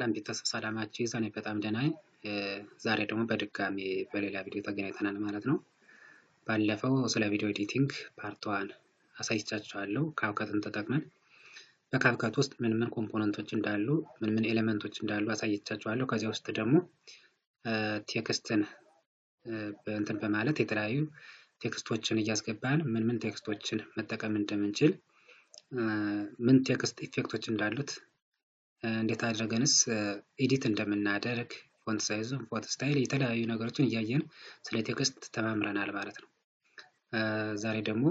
ሰላም ቤተሰብ ሰላማችሁ ይብዛ። እኔ በጣም ደህና ነኝ። ዛሬ ደግሞ በድጋሚ በሌላ ቪዲዮ ተገናኝተናል ማለት ነው። ባለፈው ስለ ቪዲዮ ኤዲቲንግ ፓርት 1 አሳይቻችኋለሁ። ካፕከትን ተጠቅመን በካፕከት ውስጥ ምን ምን ኮምፖነንቶች እንዳሉ፣ ምን ምን ኤሌመንቶች እንዳሉ አሳይቻችኋለሁ። ከዚያ ውስጥ ደግሞ ቴክስትን በእንትን በማለት የተለያዩ ቴክስቶችን እያስገባን ምን ምን ቴክስቶችን መጠቀም እንደምንችል፣ ምን ቴክስት ኢፌክቶች እንዳሉት፣ እንዴት አድርገንስ ኤዲት እንደምናደርግ፣ ፎንት ሳይዝ፣ ፎንት ስታይል፣ የተለያዩ ነገሮችን እያየን ስለ ቴክስት ተማምረናል ማለት ነው። ዛሬ ደግሞ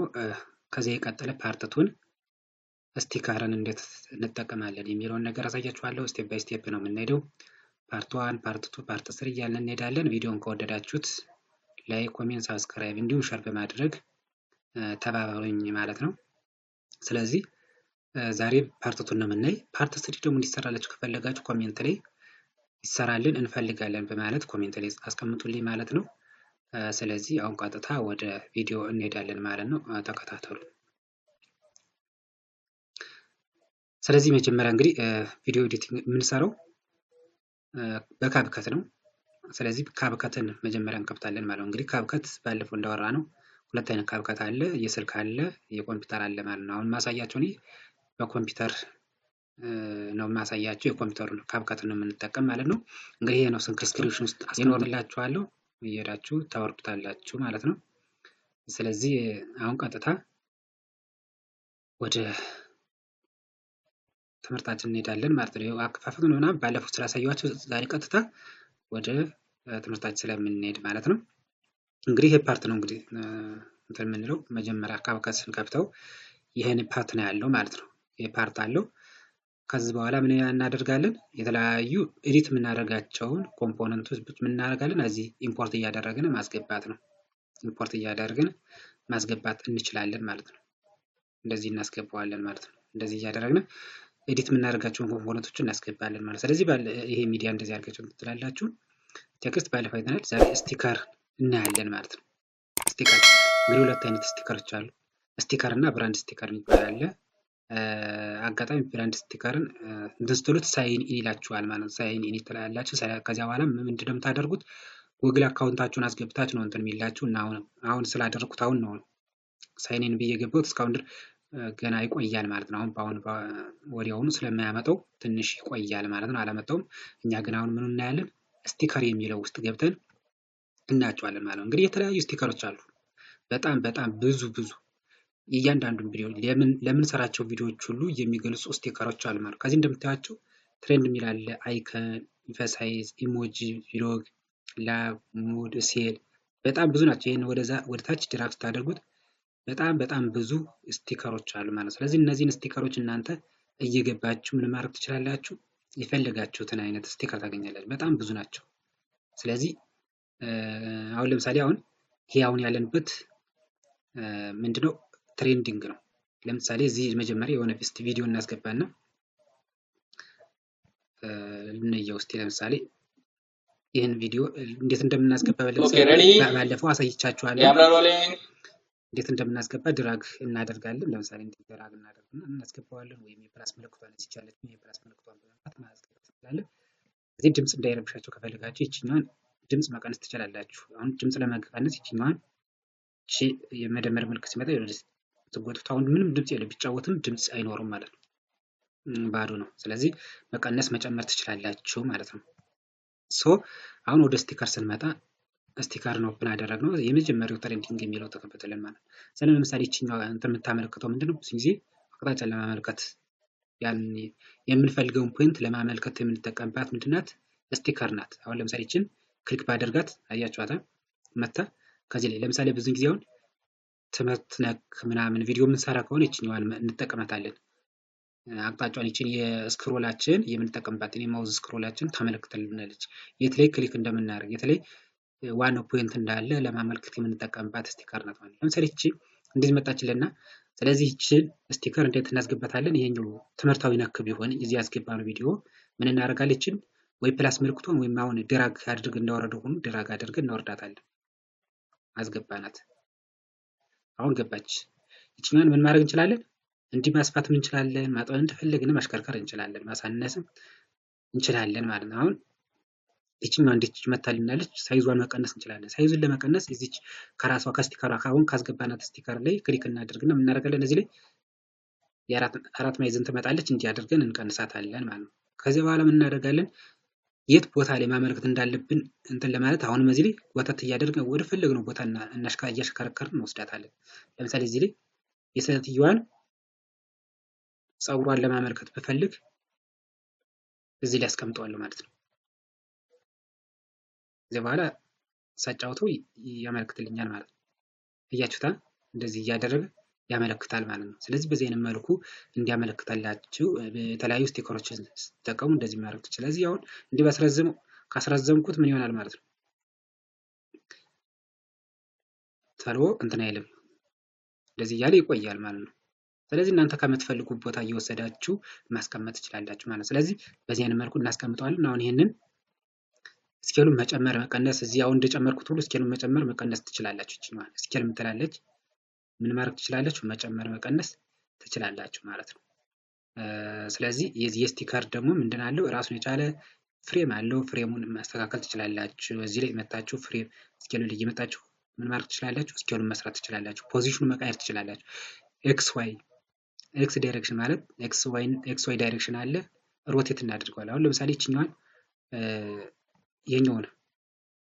ከዚህ የቀጠለ ፓርት 2 ስቲከርን እንዴት እንጠቀማለን የሚለውን ነገር አሳያችኋለሁ። ስቴፕ ባይ ስቴፕ ነው የምንሄደው። ፓርት 1፣ ፓርት 2፣ ፓርት 3 እያልን እንሄዳለን። ቪዲዮን ከወደዳችሁት ላይክ፣ ኮሜንት፣ ሳብስክራይብ እንዲሁም ሼር በማድረግ ተባበሩኝ ማለት ነው። ስለዚህ ዛሬ ፓርት 2 ነው የምናይ። ፓርት 3 ደግሞ እንዲሰራላችሁ ከፈለጋችሁ ኮሜንት ላይ ይሰራልን እንፈልጋለን በማለት ኮሜንት ላይ አስቀምጡልኝ ማለት ነው። ስለዚህ አሁን ቀጥታ ወደ ቪዲዮ እንሄዳለን ማለት ነው። ተከታተሉ። ስለዚህ መጀመሪያ እንግዲህ ቪዲዮ ኤዲቲንግ የምንሰራው በካፕከት ነው። ስለዚህ ካፕከትን መጀመሪያ እንከፍታለን ማለት ነው። እንግዲህ ካፕከት ባለፈው እንዳወራ ነው ሁለት አይነት ካፕከት አለ፣ የስልክ አለ፣ የኮምፒውተር አለ ማለት ነው። አሁን ማሳያችሁ እኔ በኮምፒውተር ነው ማሳያችሁ። የኮምፒውተሩን ካፕከት ነው የምንጠቀም ማለት ነው። እንግዲህ ይሄ ነው ስክሪፕሽን ውስጥ አስቀምጥላችኋለሁ፣ እየሄዳችሁ ታወርዱታላችሁ ማለት ነው። ስለዚህ አሁን ቀጥታ ወደ ትምህርታችን እንሄዳለን ማለት ነው። አከፋፈቱን ምናምን ባለፈው ስላሳየኋችሁ ዛሬ ቀጥታ ወደ ትምህርታችን ስለምንሄድ ማለት ነው። እንግዲህ ይሄ ፓርት ነው እንግዲህ እንትን የምንለው መጀመሪያ ካፕከት ስንከፍተው ይሄን ፓርት ነው ያለው ማለት ነው። ይሄ ፓርት አለው። ከዚህ በኋላ ምን እናደርጋለን? የተለያዩ ኤዲት የምናደርጋቸውን ኮምፖነንቶች ምን እናደርጋለን? እዚህ ኢምፖርት እያደረግን ማስገባት ነው። ኢምፖርት እያደረግን ማስገባት እንችላለን ማለት ነው። እንደዚህ እናስገባዋለን ማለት ነው። እንደዚህ እያደረግን ኤዲት የምናደርጋቸውን ኮምፖነንቶች እናስገባለን ማለት ነው። ስለዚህ ይሄ ሚዲያ እንደዚህ አድርጋችሁ ትላላችሁ። ቴክስት ባለፈው አይተናል። ዛሬ ስቲከር እናያለን ማለት ነው። ስቲከር እንግዲህ ሁለት አይነት ስቲከሮች አሉ። ስቲከር እና ብራንድ ስቲከር የሚባል አለ። አጋጣሚ ብራንድ ስቲከርን እንድትሉት ሳይን ኢን ይላችኋል ማለት ነው። ሳይን ኢን ትላላችሁ። ከዚያ በኋላ ምንድን ነው የምታደርጉት? ጉግል አካውንታችሁን አስገብታችሁ ነው እንትን የሚላችሁ እና አሁን ስላደረኩት አሁን ነው ሳይን ኢን ብዬ ገባሁት። እስካሁን ድረስ ገና ይቆያል ማለት ነው። አሁን ወዲያውኑ ስለማያመጣው ትንሽ ይቆያል ማለት ነው። አላመጣውም። እኛ ግን አሁን ምን እናያለን? ስቲከር የሚለው ውስጥ ገብተን እናያቸዋለን ማለት ነው። እንግዲህ የተለያዩ ስቲከሮች አሉ። በጣም ብዙ እያንዳንዱን ቪዲዮ ለምንሰራቸው ቪዲዮዎች ሁሉ የሚገልጹ ስቲከሮች አሉ ማለት ነው። ከዚህ እንደምታያቸው ትሬንድ የሚል አለ፣ አይከን፣ ኢንፈሳይዝ፣ ኢሞጂ፣ ቪሎግ፣ ላብ፣ ሙድ፣ ሴል በጣም ብዙ ናቸው። ይህን ወደ ታች ድራግ ስታደርጉት በጣም ብዙ ስቲከሮች አሉ ማለት ነው። ስለዚህ እነዚህን ስቲከሮች እናንተ እየገባችሁ ምን ማድረግ ትችላላችሁ? የፈለጋችሁትን አይነት ስቲከር ታገኛላችሁ። በጣም ብዙ ናቸው። ስለዚህ አሁን ለምሳሌ ይሄ አሁን ያለንበት ምንድነው? ትሬንዲንግ ነው። ለምሳሌ እዚህ መጀመሪያ የሆነ ቪዲዮ እናስገባና ልንየው እስቲ። ለምሳሌ ይህን ቪዲዮ እንዴት እንደምናስገባ ባለፈው አሳይቻችኋለሁ። እንዴት እንደምናስገባ ድራግ እናደርጋለን። ለምሳሌ እንዴት ድራግ እናደርግና እናስገባዋለን። ወይም የፕላስ ምልክቷን እዚህ ይቻላል፣ የፕላስ ምልክቷን በመንካት ማስገባት እንችላለን። እዚህ ድምጽ እንዳይረብሻቸው ከፈለጋችሁ ይችኛዋን ድምጽ መቀነስ ትችላላችሁ። አሁን ድምጽ ለመቀነስ ይችኛዋን የመደመር ምልክት ሲመጣ ትጎቱት። አሁን ምንም ድምጽ የለም፣ ቢጫወትም ድምጽ አይኖርም ማለት ነው፣ ባዶ ነው። ስለዚህ መቀነስ መጨመር ትችላላችሁ ማለት ነው። አሁን ወደ ስቲከር ስንመጣ ስቲከር ነው ኦፕን አደረግነው። የመጀመሪያው ትሬንዲንግ የሚለው ተከፈተልን ማለት ነው። ስለዚህ ለምሳሌ ይችኛው የምታመለክተው ምንድነው? ብዙ ጊዜ አቅጣጫን ለማመልከት ያን የምንፈልገውን ፖይንት ለማመልከት የምንጠቀምባት ምንድናት? ስቲከር ናት። አሁን ለምሳሌ ይችን ክሊክ ባደርጋት አያችኋታ መታ ከዚህ ላይ ለምሳሌ ብዙ ጊዜ አሁን ትምህርት ነክ ምናምን ቪዲዮ የምንሰራ ከሆነ ይችኛዋን እንጠቀማታለን። አቅጣጫውን ይችን የስክሮላችን የምንጠቀምባትን የማውዝ ስክሮላችን ታመለክትልናለች። የት ላይ ክሊክ እንደምናደርግ የት ላይ ዋናው ፖይንት እንዳለ ለማመልከት የምንጠቀምባት ስቲከር ናት ማለት ነው። ለምሳሌ ይቺ እንዴት መጣችልና፣ ስለዚህ ይችን ስቲከር እንዴት እናስገባታለን? ይሄኛው ትምህርታዊ ነክ ቢሆን እዚህ ያስገባነው ቪዲዮ ምን እናደርጋለን? ይችን ወይ ፕላስ ምልክቷን ወይም አሁን ድራግ አድርገን እንዳወረደው ሆኖ ድራግ አድርገን እናወርዳታለን። አስገባናት። አሁን ገባች። ይችኛን ምን ማድረግ እንችላለን? እንዲህ ማስፋትም እንችላለን፣ ማጥበብ እንደፈለግን ማሽከርከር እንችላለን፣ ማሳነስም እንችላለን ማለት ነው። አሁን ይችኛዋ እንዴት መታልናለች? ሳይዟን መቀነስ እንችላለን። ሳይዙን ለመቀነስ እዚች ከራሷ ከስቲከሯ አሁን ካስገባናት ስቲከር ላይ ክሊክ እናደርግና ምን እናደርጋለን? እዚህ ላይ የአራት ማዕዘን ትመጣለች። እንዲህ አድርገን እንቀንሳታለን ማለት ነው። ከዚህ በኋላ ምን እናደርጋለን? የት ቦታ ላይ ማመልከት እንዳለብን እንትን ለማለት አሁንም እዚህ ላይ ወተት እያደረግን ወደ ፈለግነው ቦታ እያሽከረከርን እንወስዳታለን። ለምሳሌ እዚህ ላይ የሴትየዋን ፀጉሯን ለማመልከት ብፈልግ እዚህ ላይ አስቀምጠዋለሁ ማለት ነው። ከዚህ በኋላ ሳጫውተው ያመለክትልኛል ማለት ነው። እያችሁታ እንደዚህ እያደረገ ያመለክታል ማለት ነው። ስለዚህ በዚህ አይነት መልኩ እንዲያመለክታላችሁ የተለያዩ ስቲከሮችን ስትጠቀሙ እንደዚህ ማድረግ ትችላላችሁ። ስለዚህ አሁን እንዲህ ካስረዘምኩት ምን ይሆናል ማለት ነው? ተሎ እንትን አይልም፣ እንደዚህ እያለ ይቆያል ማለት ነው። ስለዚህ እናንተ ከምትፈልጉት ቦታ እየወሰዳችሁ ማስቀመጥ ትችላላችሁ ማለት ነው። ስለዚህ በዚህ አይነት መልኩ እናስቀምጠዋለን። አሁን ይሄንን ስኬሉን መጨመር መቀነስ፣ እዚህ አሁን እንደጨመርኩት ሁሉ ስኬሉን መጨመር መቀነስ ትችላላችሁ። ይችላል ስኬል የምትላለች ምን ማድረግ ትችላላችሁ? መጨመር መቀነስ ትችላላችሁ ማለት ነው። ስለዚህ የዚህ የስቲከር ደግሞ ምንድን አለው? ራሱን የቻለ ፍሬም አለው። ፍሬሙን ማስተካከል ትችላላችሁ። እዚህ ላይ መታችሁ ፍሬም ስኬሉን ላይ እየመጣችሁ ምን ማድረግ ትችላላችሁ? ስኬሉን መስራት ትችላላችሁ። ፖዚሽኑን መቀየር ትችላላችሁ። ኤክስ ዳይሬክሽን ማለት ኤክስ ዋይ ዳይሬክሽን አለ። ሮቴት እናደርገዋለን። አሁን ለምሳሌ ይችኛዋን የኛውን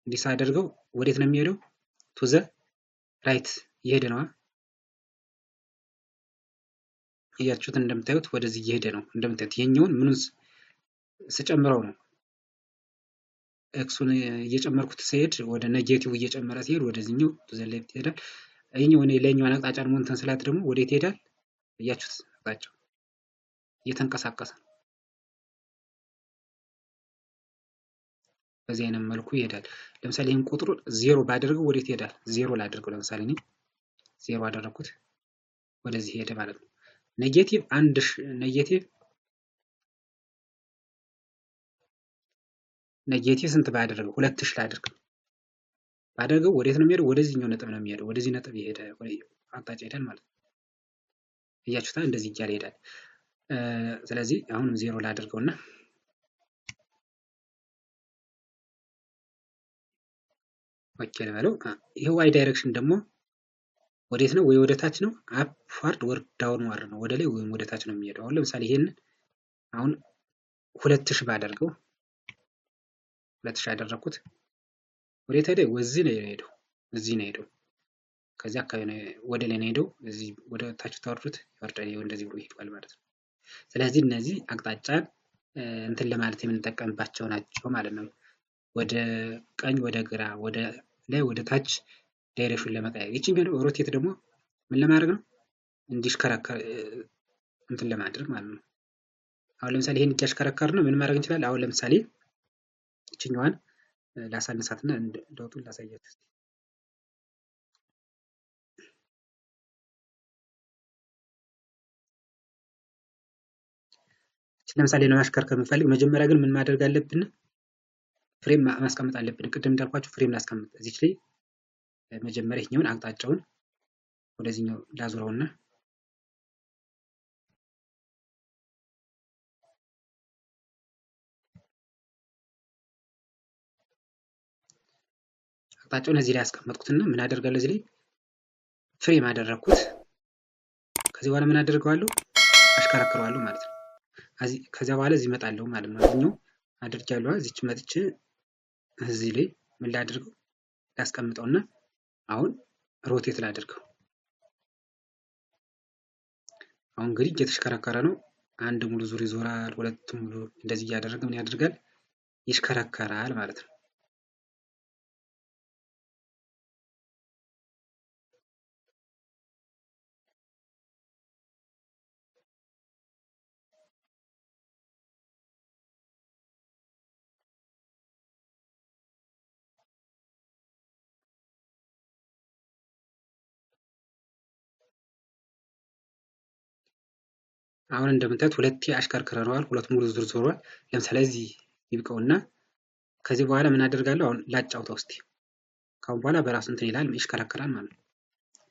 እንዲህ ሳደርገው ወዴት ነው የሚሄደው? ቱ ዘ ራይት እየሄደ ነው። እያችሁት እንደምታዩት ወደዚህ እየሄደ ነው። እንደምታዩት የኛውን ምኑን ስጨምረው ነው ኤክሱን እየጨመርኩት ሲሄድ ወደ ኔጌቲቭ እየጨመረ ሲሄድ ወደዚህኛው ቱ ዘ ሌፍት ይሄዳል። ይሄኛው ለኛውን አቅጣጫ ደግሞ እንትን ስላት ደግሞ ወዴት ይሄዳል? እያችሁት አቅጣጫው እየተንቀሳቀሰ በዚህ አይነት መልኩ ይሄዳል። ለምሳሌ ይሄን ቁጥሩ 0 ባደርገው ወዴት ይሄዳል? 0 ላድርገው። ለምሳሌ እኔ 0 አደረኩት ወደዚህ ሄደ ማለት ነው። ኔጌቲቭ ስንት ባደረገው? 2000 ላድርገው። ባደረገው ወዴት ነው የሚሄደው? ወደዚህኛው ነጥብ ነው የሚሄደው። ወደዚህ ነጥብ ይሄደ አቅጣጫ ይሄዳል ማለት ነው። እያችሁታ እንደዚህ እያለ ይሄዳል። ስለዚህ አሁንም 0 ላድርገውና ኦኬ ልበለው። ይሄ ዋይ ዳይሬክሽን ደግሞ ወዴት ነው? ወይ ወደ ታች ነው፣ አፕዋርድ ወር ዳውንዋርድ ነው፣ ወደ ላይ ወይም ወደ ታች ነው የሚሄደው። አሁን ለምሳሌ ይሄንን አሁን 2000 ባደርገው 2000 ያደረኩት ወዴት ሄደ? ወዚህ ነው የሄደው፣ እዚህ ነው የሄደው። ከዚህ አካባቢ ነው ወደ ላይ ነው የሄደው። እዚህ ወደ ታች ታወርዱት ይወርዳል፣ እንደዚህ ብሎ ይሄዳል ማለት ነው። ስለዚህ እነዚህ አቅጣጫን እንትን ለማለት የምንጠቀምባቸው ናቸው ማለት ነው። ወደ ቀኝ፣ ወደ ግራ፣ ወደ ላይ፣ ወደ ታች ዳይሬክሽን ለመቀየር። ይችኛው ሮቴት ደግሞ ምን ለማድረግ ነው? እንዲሽከረከር እንትን ለማድረግ ማለት ነው። አሁን ለምሳሌ ይሄን እያሽከረከር ነው ምን ማድረግ እንችላለን? አሁን ለምሳሌ ይችኛዋን ላሳነሳትና ለውጡን ላሳያችሁ። ለምሳሌ ለማሽከርከር የምንፈልግ መጀመሪያ ግን ምን ማድረግ አለብን? ፍሬም ማስቀመጥ አለብን። ቅድም እንዳልኳችሁ ፍሬም ላስቀምጥ። እዚች ላይ መጀመሪያ ይሄኛውን አቅጣጫውን ወደዚህኛው ላዙረውና አቅጣጫውን እዚህ ላይ ያስቀመጥኩትና ምን አደርጋለሁ? እዚህ ላይ ፍሬም አደረኩት። ከዚህ በኋላ ምን አደርገዋለሁ? አሽከረክረዋለሁ ማለት ነው። ከዚያ በኋላ እዚህ እመጣለሁ ማለት ነው። እዚህኛው አድርጃለሁ። እዚች መጥቼ እዚህ ላይ ምን ላድርገው? ላስቀምጠውና አሁን ሮቴት ላድርገው። አሁን እንግዲህ እየተሽከረከረ ነው። አንድ ሙሉ ዙር ይዞራል፣ ሁለት ሙሉ እንደዚህ እያደረገ ምን ያደርጋል? ይሽከረከራል ማለት ነው። አሁን እንደምታዩት ሁለቴ አሽከርክረነዋል። ሁለት ሙሉ ዙር ዞሯል። ለምሳሌ እዚህ ይብቀውና ከዚህ በኋላ ምን አደርጋለሁ? አሁን ላጫውተው እስቲ። ካሁን በኋላ በራሱ እንትን ይላል፣ ይሽከረከራል ማለት ነው።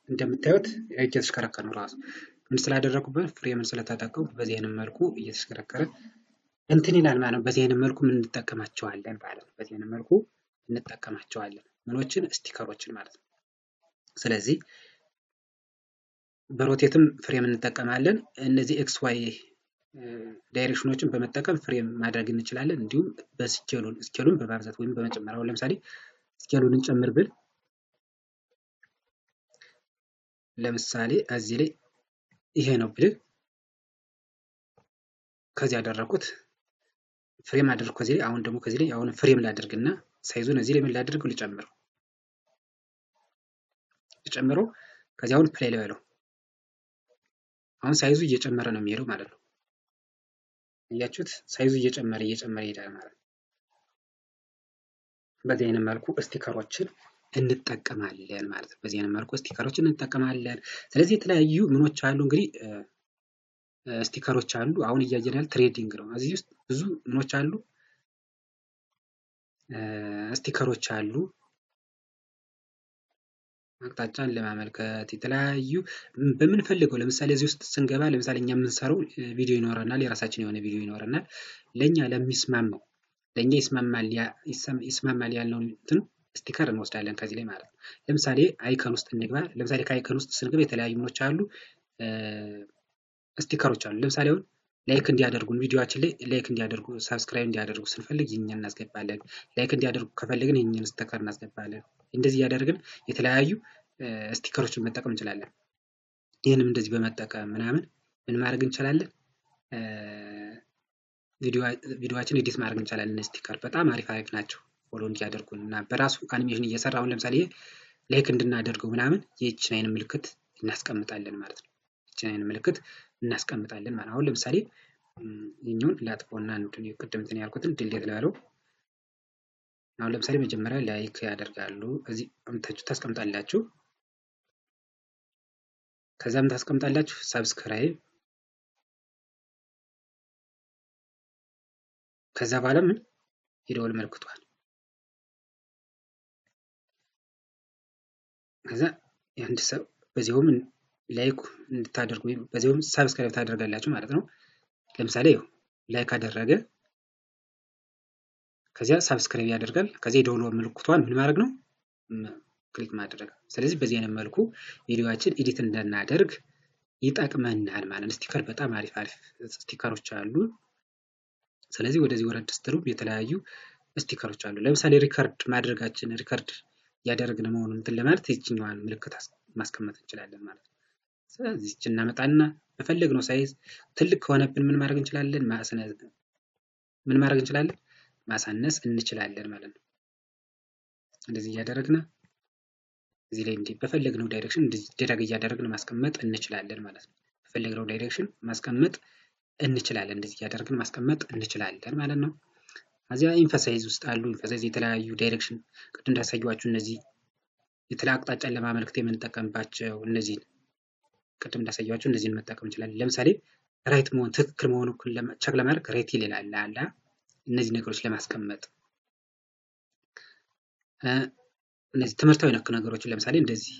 እንደምታዩት እየተሽከረከረ ነው ራሱ። ምን ስላደረኩበት? ፍሬምን ስለተጠቀሙ በዚህ አይነት መልኩ እየተሽከረከረ እንትን ይላል ማለት ነው። በዚህ አይነት መልኩ ምን እንጠቀማቸዋለን ማለት ነው። በዚህ አይነት መልኩ እንጠቀማቸዋለን ምኖችን ስቲከሮችን ማለት ነው። ስለዚህ በሮቴትም ፍሬም እንጠቀማለን። እነዚህ ኤክስ ዋይ ዳይሬክሽኖችን በመጠቀም ፍሬም ማድረግ እንችላለን። እንዲሁም ስኬሉን በማብዛት ወይም በመጨመር አሁን ለምሳሌ ስኬሉን እንጨምር ብል ለምሳሌ እዚህ ላይ ይሄ ነው ብል ከዚህ ያደረኩት ፍሬም አደረኩ ከዚህ ላይ አሁን ደግሞ ከዚህ ላይ አሁን ፍሬም ላድርግና ሳይዙን እዚህ ላይ ምን ላድርገው ልጨምረው ከዚህ አሁን ፕሌይ ልበለው። አሁን ሳይዙ እየጨመረ ነው የሚሄደው ማለት ነው። እያችሁት ሳይዙ እየጨመረ ይሄዳል ማለት ነው። በዚህ አይነት መልኩ ስቲከሮችን እንጠቀማለን ማለት ነው። በዚህ አይነት መልኩ ስቲከሮችን እንጠቀማለን። ስለዚህ የተለያዩ ምኖች አሉ እንግዲህ ስቲከሮች አሉ። አሁን እያየን ያለ ትሬዲንግ ነው። እዚህ ውስጥ ብዙ ምኖች አሉ ስቲከሮች አሉ። አቅጣጫን ለማመልከት የተለያዩ በምንፈልገው ለምሳሌ እዚህ ውስጥ ስንገባ ለምሳሌ እኛ የምንሰራው ቪዲዮ ይኖረናል፣ የራሳችን የሆነ ቪዲዮ ይኖረናል። ለኛ ለሚስማማው ለኛ ይስማማል ያልነው እንትን ስቲከር እንወስዳለን ከዚህ ላይ ማለት ነው። ለምሳሌ አይከን ውስጥ እንግባ። ለምሳሌ ከአይከን ውስጥ ስንገባ የተለያዩ ምኖች አሉ ስቲከሮች አሉ። ለምሳሌ አሁን ላይክ እንዲያደርጉን ቪዲዮአችን ላይ ላይክ እንዲያደርጉ ሰብስክራይብ እንዲያደርጉ ስንፈልግ ይህንን እናስገባለን። ላይክ እንዲያደርጉ ከፈለግን ይህንን ስቲከር እናስገባለን። እንደዚህ እያደረግን የተለያዩ ስቲከሮችን መጠቀም እንችላለን። ይህንም እንደዚህ በመጠቀም ምናምን ምን ማድረግ እንችላለን? ቪዲዮአችን ኤዲት ማድረግ እንችላለን። ስቲከር በጣም አሪፍ ናቸው። ፎሎ እንዲያደርጉን እና በራሱ አኒሜሽን እየሰራ አሁን ለምሳሌ ላይክ እንድናደርገው ምናምን ይህችን አይነት ምልክት እናስቀምጣለን ማለት ነው። ይህችን አይነት ምልክት እናስቀምጣለን ማለት ነው። አሁን ለምሳሌ ይህኛውን ላጥፎና ቅድም እንትን ያልኩትን ድሌት ልበለው። አሁን ለምሳሌ መጀመሪያ ላይክ ያደርጋሉ እዚህ አምጥታችሁ ታስቀምጣላችሁ። ከዛም ታስቀምጣላችሁ ሰብስክራይብ። ከዛ በኋላ ምን የደወል ምልክቷል። ከዛ የአንድ ሰው በዚሁም ላይክ እንድታደርጉ በዚሁም ሰብስክራይብ ታደርጋላችሁ ማለት ነው። ለምሳሌ ይኸው ላይክ አደረገ ከዚያ ሰብስክራይብ ያደርጋል። ከዚያ የደወል ምልክቷን ምን ማድረግ ነው ክሊክ ማድረግ። ስለዚህ በዚህ አይነት መልኩ ቪዲዮአችን ኤዲት እንድናደርግ ይጠቅመናል ማለት ነው። ስቲከር በጣም አሪፍ ስቲከሮች አሉ። ስለዚህ ወደዚህ ወረድ ስትሉ የተለያዩ ስቲከሮች አሉ። ለምሳሌ ሪከርድ ማድረጋችን ሪከርድ ያደረግን መሆኑን እንትን ለማለት ይችኛዋን ምልክት ማስቀመጥ እንችላለን ማለት ነው። ስለዚህ ይችን እናመጣና በፈለግነው ሳይዝ ትልቅ ከሆነብን ምን ማድረግ እንችላለን? ማሳነስ እንችላለን ማለት ነው። እንደዚህ እያደረግን እዚህ ላይ እንዲህ በፈለግነው ዳይሬክሽን ድራግ እያደረግን ማስቀመጥ እንችላለን ማለት ነው። በፈለግነው ዳይሬክሽን ማስቀመጥ እንችላለን። እንደዚህ እያደረግን ማስቀመጥ እንችላለን ማለት ነው። እዚያ ኢንፈሳይዝ ውስጥ አሉ። ኢንፈሳይዝ የተለያዩ ዳይሬክሽን ቅድም እንዳሳየኋችሁ እነዚህ የተለያዩ አቅጣጫን ለማመልከት የምንጠቀምባቸው እነዚህን ቅድም እንዳሳየኋችሁ እነዚህን መጠቀም እንችላለን። ለምሳሌ ራይት መሆን ትክክል መሆኑ ቸክ ለማድረግ ራይት ይላል አለ። እነዚህ ነገሮች ለማስቀመጥ እነዚህ ትምህርታዊ ነክ ነገሮችን ለምሳሌ እንደዚህ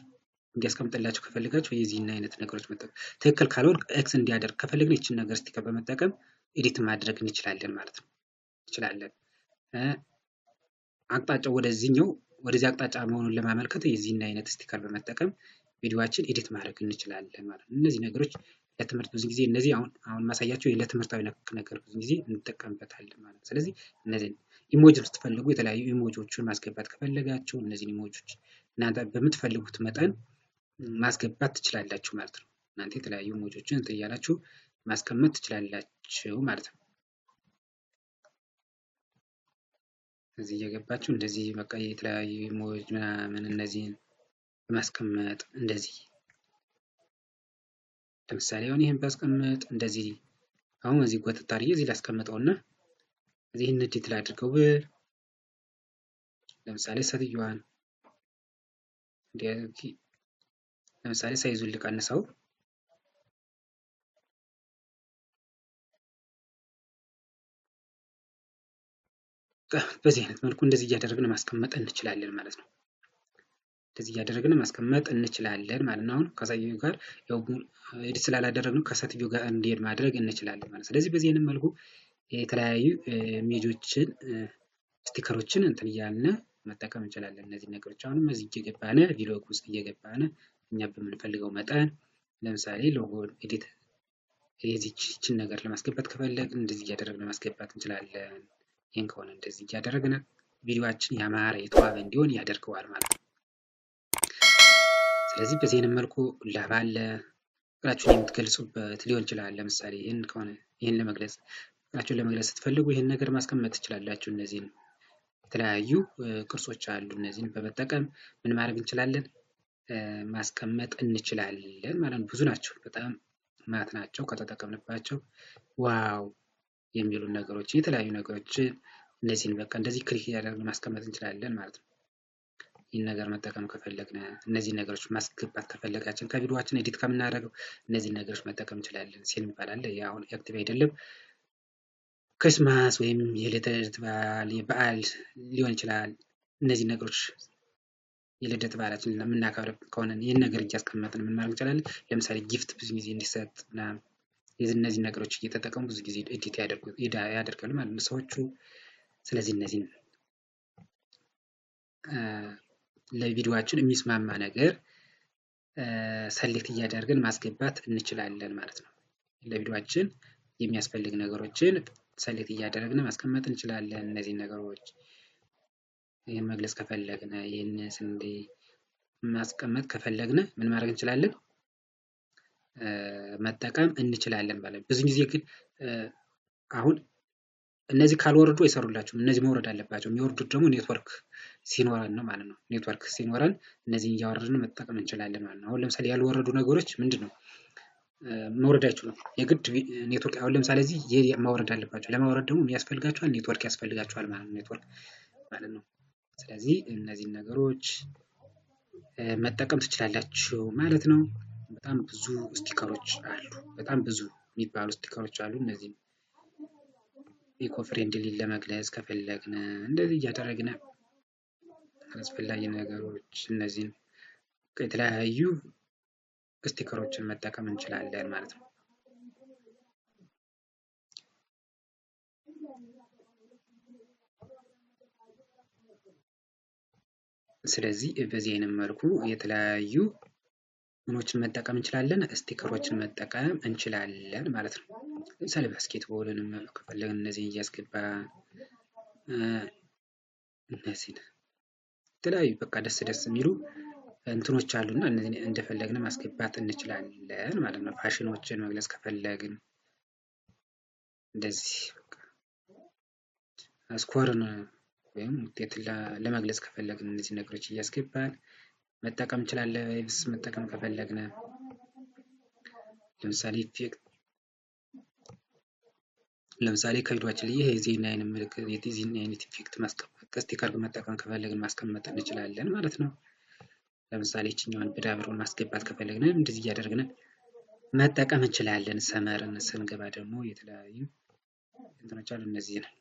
እንዲያስቀምጥላችሁ ከፈልጋችሁ የዚህን አይነት ነገሮች መጠቀም፣ ትክክል ካልሆን ኤክስ እንዲያደርግ ከፈለግን ይችን ነገር ስቲከር በመጠቀም ኤዲት ማድረግ እንችላለን ማለት ነው። አቅጣጫው ወደዚህ አቅጣጫ መሆኑን ለማመልከት የዚህን አይነት ስቲከር በመጠቀም ቪዲዮአችን ኤዲት ማድረግ እንችላለን ማለት ነው። እነዚህ ነገሮች ለትምህርት ብዙ ጊዜ እነዚህ አሁን ማሳያቸው ለትምህርታዊ ነገር ብዙ ጊዜ እንጠቀምበታለን ማለት ነው። ስለዚህ እነዚህ ኢሞጂን ስትፈልጉ የተለያዩ ኢሞጂዎችን ማስገባት ከፈለጋችሁ እነዚህን ኢሞጂዎች እናንተ በምትፈልጉት መጠን ማስገባት ትችላላችሁ ማለት ነው። እናንተ የተለያዩ ኢሞጂዎችን እንትን እያላችሁ ማስቀመጥ ትችላላችሁ ማለት ነው። እዚህ እየገባችሁ እንደዚህ በቃ የተለያዩ ኢሞጂ ምናምን እነዚህን ማስቀመጥ እንደዚህ ለምሳሌ አሁን ይሄን ባስቀምጥ እንደዚህ አሁን እዚህ ጎተት አድርጌ እዚህ ላስቀምጠውና እዚህ ንዲት ላድርገው ብል ለምሳሌ ሰትየዋን ለምሳሌ ሳይዙን ልቀንሰው በዚህ አይነት መልኩ እንደዚህ እያደረግን ማስቀመጥ እንችላለን ማለት ነው። እንደዚህ እያደረግን ማስቀመጥ እንችላለን ማለት ነው። አሁን ከሰትየው ጋር ያው ኤዲት ስላላደረግነው ከሰትየው ጋር እንዲሄድ ማድረግ እንችላለን ማለት ነው። ስለዚህ በዚህ አይነት መልኩ የተለያዩ ኢሜጆችን ስቲከሮችን እንትን እያልን መጠቀም እንችላለን። እነዚህ ነገሮች አሁንም እዚህ እየገባን ቪዲዮ ውስጥ እየገባን እኛ በምንፈልገው መጠን ለምሳሌ ሎጎ ኤዲት የዚችን ነገር ለማስገባት ከፈለግን እንደዚህ እያደረግን ማስገባት እንችላለን። ይህን ከሆነ እንደዚህ እያደረግን ቪዲዮአችን ያማረ የተዋበ እንዲሆን ያደርገዋል ማለት ነው። ስለዚህ በዚህ አይነት መልኩ ላብ አለ ፍቅራችሁን የምትገልጹበት ሊሆን ይችላል። ለምሳሌ ይህን ከሆነ ይህን ለመግለጽ ፍቅራችሁን ለመግለጽ ስትፈልጉ ይህን ነገር ማስቀመጥ ትችላላችሁ። እነዚህን የተለያዩ ቅርጾች አሉ። እነዚህን በመጠቀም ምን ማድረግ እንችላለን? ማስቀመጥ እንችላለን ማለት ነው። ብዙ ናቸው፣ በጣም ማት ናቸው። ከተጠቀምንባቸው ዋው የሚሉ ነገሮችን የተለያዩ ነገሮችን እነዚህን በቃ እንደዚህ ክሊክ እያደረግን ማስቀመጥ እንችላለን ማለት ነው። ይህን ነገር መጠቀም ከፈለግን እነዚህ ነገሮች ማስገባት ከፈለጋችን ከቪዲዮአችን ኤዲት ከምናደርገው እነዚህ ነገሮች መጠቀም እንችላለን። ሲል ይባላል። አሁን አክቲቭ አይደለም። ክሪስማስ ወይም የልደት በዓል የበዓል ሊሆን ይችላል። እነዚህ ነገሮች የልደት በዓላችን የምናከብር ከሆነ ይህን ነገር እያስቀመጥን ምን ማድረግ እንችላለን? ለምሳሌ ጊፍት ብዙ ጊዜ እንዲሰጥ እነዚህ ነገሮች እየተጠቀሙ ብዙ ጊዜ ኤዲት ያደርጋሉ ማለት ነው ሰዎቹ። ስለዚህ እነዚህን ለቪዲዮአችን የሚስማማ ነገር ሰሌክት እያደረግን ማስገባት እንችላለን ማለት ነው። ለቪዲዮአችን የሚያስፈልግ ነገሮችን ሰሌክት እያደረግን ማስቀመጥ እንችላለን። እነዚህ ነገሮች ይህን መግለጽ ከፈለግን ይህን ስንዴ ማስቀመጥ ከፈለግን ምን ማድረግ እንችላለን? መጠቀም እንችላለን ማለት ነው። ብዙ ጊዜ ግን አሁን እነዚህ ካልወረዱ አይሰሩላችሁም። እነዚህ መውረድ አለባቸው። የሚወርዱት ደግሞ ኔትወርክ ሲኖረን ነው ማለት ነው። ኔትወርክ ሲኖረን እነዚህን እያወረድን መጠቀም እንችላለን ማለት ነው። አሁን ለምሳሌ ያልወረዱ ነገሮች ምንድን ነው? መውረድ አይችሉም። የግድ ኔትወርክ አሁን ለምሳሌ እዚህ ማውረድ አለባቸው። ለማውረድ ደግሞ የሚያስፈልጋቸዋል ኔትወርክ ያስፈልጋቸዋል ማለት ነው። ኔትወርክ ማለት ነው። ስለዚህ እነዚህን ነገሮች መጠቀም ትችላላችሁ ማለት ነው። በጣም ብዙ ስቲከሮች አሉ። በጣም ብዙ የሚባሉ ስቲከሮች አሉ። እነዚህ ኢኮ ፍሬንድሊ ለመግለጽ ከፈለግን እንደዚህ እያደረግን አስፈላጊ ነገሮች እነዚህን የተለያዩ ስቲከሮችን መጠቀም እንችላለን ማለት ነው። ስለዚህ በዚህ አይነት መልኩ የተለያዩ ምኖችን መጠቀም እንችላለን፣ ስቲከሮችን መጠቀም እንችላለን ማለት ነው። ለምሳሌ ባስኬትቦልንም ከፈለግን እነዚህን እያስገባን እነዚህን የተለያዩ በቃ ደስ የሚሉ እንትኖች አሉና እነዚህን እንደፈለግን ማስገባት እንችላለን ማለት ነው። ፋሽኖችን መግለጽ ከፈለግን እንደዚህ ስኮርን ወይም ውጤትን ለመግለጽ ከፈለግን እነዚህ ነገሮች እያስገባን መጠቀም እንችላለን። ዌብስ መጠቀም ከፈለግን ለምሳሌ ከቪዲዮአችን ላይ ይሄ የዚህን አይነት ምልክት የዚህን አይነት ኢፌክት ማስቀመጥ ስቲከር መጠቀም ከፈለግን ማስቀመጥ እንችላለን ማለት ነው። ለምሳሌ ይችኛዋን በዳብሮን ማስገባት ከፈለግን እንደዚህ እያደረግን መጠቀም እንችላለን። ሰመርን ስንገባ ደግሞ የተለያዩ እንትኖች አሉ። እነዚህ ነው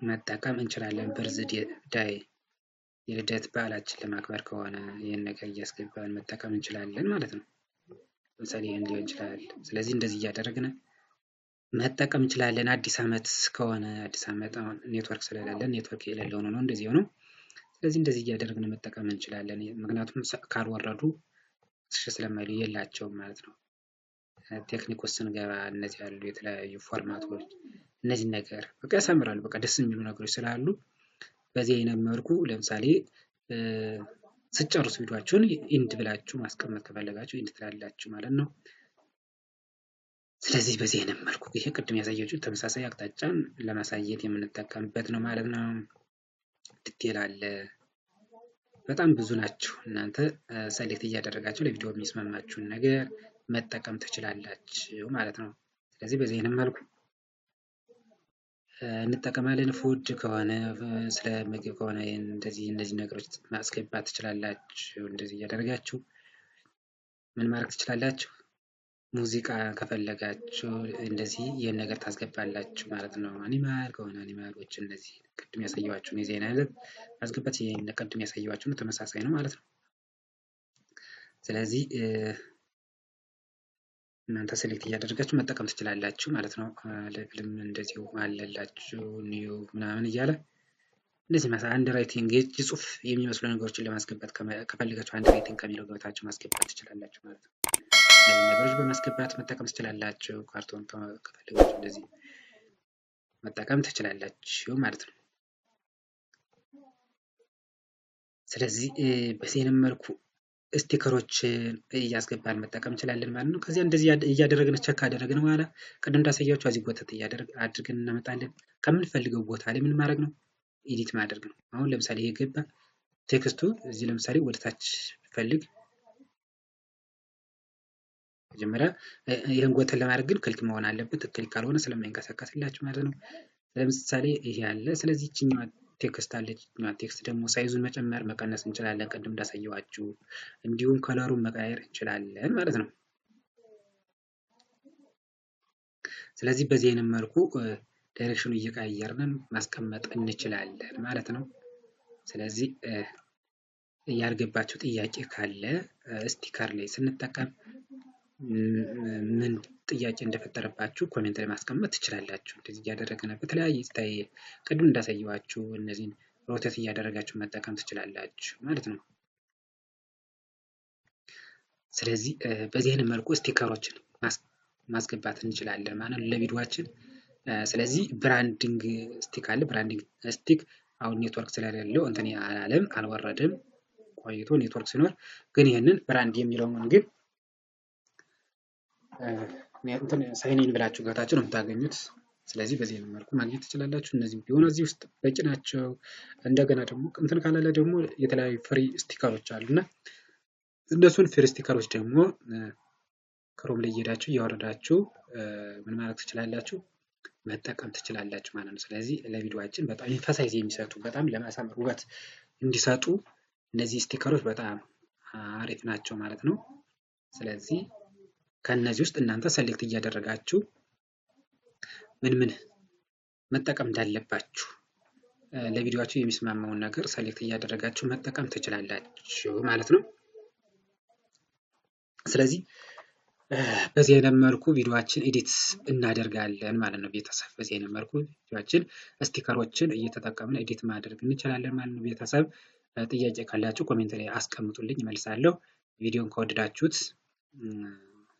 መጠቀም እንችላለን። በርዝ ዳይ የልደት በዓላችን ለማክበር ከሆነ ይህን ነገር እያስገባን መጠቀም እንችላለን ማለት ነው። ለምሳሌ ይህን ሊሆን ይችላል። ስለዚህ እንደዚህ እያደረግን መጠቀም እንችላለን። አዲስ ዓመት ከሆነ አዲስ ዓመት አሁን ኔትወርክ ስለሌለን ኔትወርክ የሌለው ነው እንደዚህ ሆኖ፣ ስለዚህ እንደዚህ እያደረግን መጠቀም እንችላለን። ምክንያቱም ካልወረዱ ስለማይሉ የላቸውም ማለት ነው። ቴክኒክ ውስጥ ስንገባ እነዚህ ያሉ የተለያዩ ፎርማቶች እነዚህ ነገር በቃ ያሳምራሉ። በቃ ደስ የሚሉ ነገሮች ስላሉ በዚህ አይነት መልኩ ለምሳሌ ስጨርሱ ቪዲዮአችሁን ኢንድ ብላችሁ ማስቀመጥ ከፈለጋችሁ ኢንድ ትላላችሁ ማለት ነው። ስለዚህ በዚህ አይነት መልኩ ይሄ ቅድም ያሳየችው ተመሳሳይ አቅጣጫን ለማሳየት የምንጠቀምበት ነው ማለት ነው። ዲቴል አለ። በጣም ብዙ ናቸው። እናንተ ሰሌክት እያደረጋችሁ ለቪዲዮ የሚስማማችሁን ነገር መጠቀም ትችላላችሁ ማለት ነው። ስለዚህ በዚህ አይነት መልኩ እንጠቀማለን። ፉድ ከሆነ ስለ ምግብ ከሆነ እንደዚህ እነዚህ ነገሮች ማስገባት ትችላላችሁ። እንደዚህ እያደረጋችሁ ምን ማድረግ ትችላላችሁ? ሙዚቃ ከፈለጋችሁ እንደዚህ ይህን ነገር ታስገባላችሁ ማለት ነው። አኒማል ከሆነ አኒማሎች እንደዚህ ቅድም ያሳየኋችሁን የዜና አይነት ማስገባት ቅድም ያሳየኋችሁን ተመሳሳይ ነው ማለት ነው። ስለዚህ እናንተ ሴሌክት እያደረጋችሁ መጠቀም ትችላላችሁ ማለት ነው። ሌብልም እንደዚሁ አለላችሁ ኒው ምናምን እያለ እንደዚህ አንድ ራይቲንግ የእጅ ጽሁፍ የሚመስሉ ነገሮችን ለማስገባት ከፈልጋችሁ አንድ ራይቲንግ ከሚለው ገብታችሁ ማስገባት ትችላላችሁ ማለት ነው። እነዚህ ነገሮች በማስገባት መጠቀም ትችላላችሁ። ካርቶን ከፈልጋችሁ እንደዚህ መጠቀም ትችላላችሁ ማለት ነው። ስለዚህ በዚህ አይነት መልኩ ስቲከሮችን እያስገባን መጠቀም እንችላለን ማለት ነው። ከዚያ እንደዚህ እያደረግን ቸክ ካደረግን በኋላ ቅድም እንዳሳያችሁ እዚህ ጎተት አድርገን እናመጣለን። ከምንፈልገው ቦታ ላይ ምን ማድረግ ነው? ኤዲት ማድረግ ነው። አሁን ለምሳሌ የገባ ቴክስቱ እዚህ ለምሳሌ ወደታች ፈልግ መጀመሪያ ይህን ጎተን ለማድረግ ግን ክሊክ መሆን አለበት። ክሊክ ካልሆነ ስለማይንቀሳቀስላችሁ ማለት ነው። ለምሳሌ ይሄ አለ። ስለዚህ ይችኛዋ ቴክስት አለች። ቴክስት ደግሞ ሳይዙን መጨመር መቀነስ እንችላለን፣ ቅድም እንዳሳየዋችሁ። እንዲሁም ከለሩን መቀየር እንችላለን ማለት ነው። ስለዚህ በዚህ አይነት መልኩ ዳይሬክሽኑ እየቀያየርን ማስቀመጥ እንችላለን ማለት ነው። ስለዚህ ያልገባችሁ ጥያቄ ካለ ስቲከር ላይ ስንጠቀም ምን ጥያቄ እንደፈጠረባችሁ ኮሜንት ላይ ማስቀመጥ ትችላላችሁ። እንደዚህ እያደረግን በተለያየ ስታይል ቅድም እንዳሳየዋችሁ እነዚህን ሮቴት እያደረጋችሁ መጠቀም ትችላላችሁ ማለት ነው። ስለዚህ በዚህ አይነት መልኩ ስቲከሮችን ማስገባት እንችላለን ማለት ነው ለቪዲዮአችን። ስለዚህ ብራንዲንግ ስቲክ አለ። ብራንዲንግ ስቲክ አሁን ኔትወርክ ስለሌለው እንትን አላለም አልወረደም፣ ቆይቶ ኔትወርክ ሲኖር ግን ይህንን ብራንድ የሚለውን ግን እንትን ሳይኒን ብላችሁ ገብታችሁ ነው የምታገኙት። ስለዚህ በዚህ መልኩ ማግኘት ትችላላችሁ። እነዚህ ቢሆን እዚህ ውስጥ በቂ ናቸው። እንደገና ደግሞ እንትን ካላለ ደግሞ የተለያዩ ፍሪ ስቲከሮች አሉና እነሱን ፍሪ ስቲከሮች ደግሞ ክሮም ላይ እየሄዳችሁ እያወረዳችሁ ምን ማድረግ ትችላላችሁ? መጠቀም ትችላላችሁ ማለት ነው። ስለዚህ ለቪዲዮአችን በጣም ኢንፋሳይዝ የሚሰጡ በጣም ለማሳመር ውበት እንዲሰጡ እነዚህ ስቲከሮች በጣም አሪፍ ናቸው ማለት ነው። ስለዚህ ከነዚህ ውስጥ እናንተ ሰሌክት እያደረጋችሁ ምን ምን መጠቀም እንዳለባችሁ ለቪዲዮአችሁ የሚስማማውን ነገር ሰሌክት እያደረጋችሁ መጠቀም ትችላላችሁ ማለት ነው። ስለዚህ በዚህ አይነት መልኩ ቪዲዮአችን ኤዲት እናደርጋለን ማለት ነው ቤተሰብ። በዚህ አይነት መልኩ ቪዲዮአችን ስቲከሮችን እየተጠቀምን ኤዲት ማድረግ እንችላለን ማለት ነው ቤተሰብ። ጥያቄ ካላችሁ ኮሜንት ላይ አስቀምጡልኝ እመልሳለሁ። ቪዲዮን ከወደዳችሁት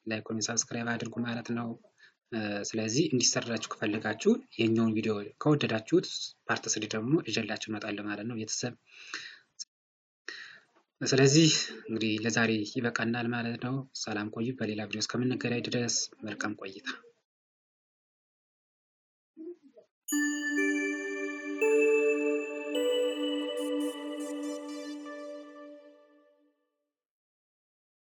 ላይክ፣ ኮሜንት፣ ሰብስክራይብ አድርጉ ማለት ነው። ስለዚህ እንዲሰራላችሁ ከፈለጋችሁ የኛውን ቪዲዮ ከወደዳችሁት ፓርት 3 ደግሞ ይዤላችሁ እመጣለሁ ማለት ነው ቤተሰብ። ስለዚህ እንግዲህ ለዛሬ ይበቃናል ማለት ነው። ሰላም ቆዩ። በሌላ ቪዲዮ እስከምንገናኝ ድረስ መልካም ቆይታ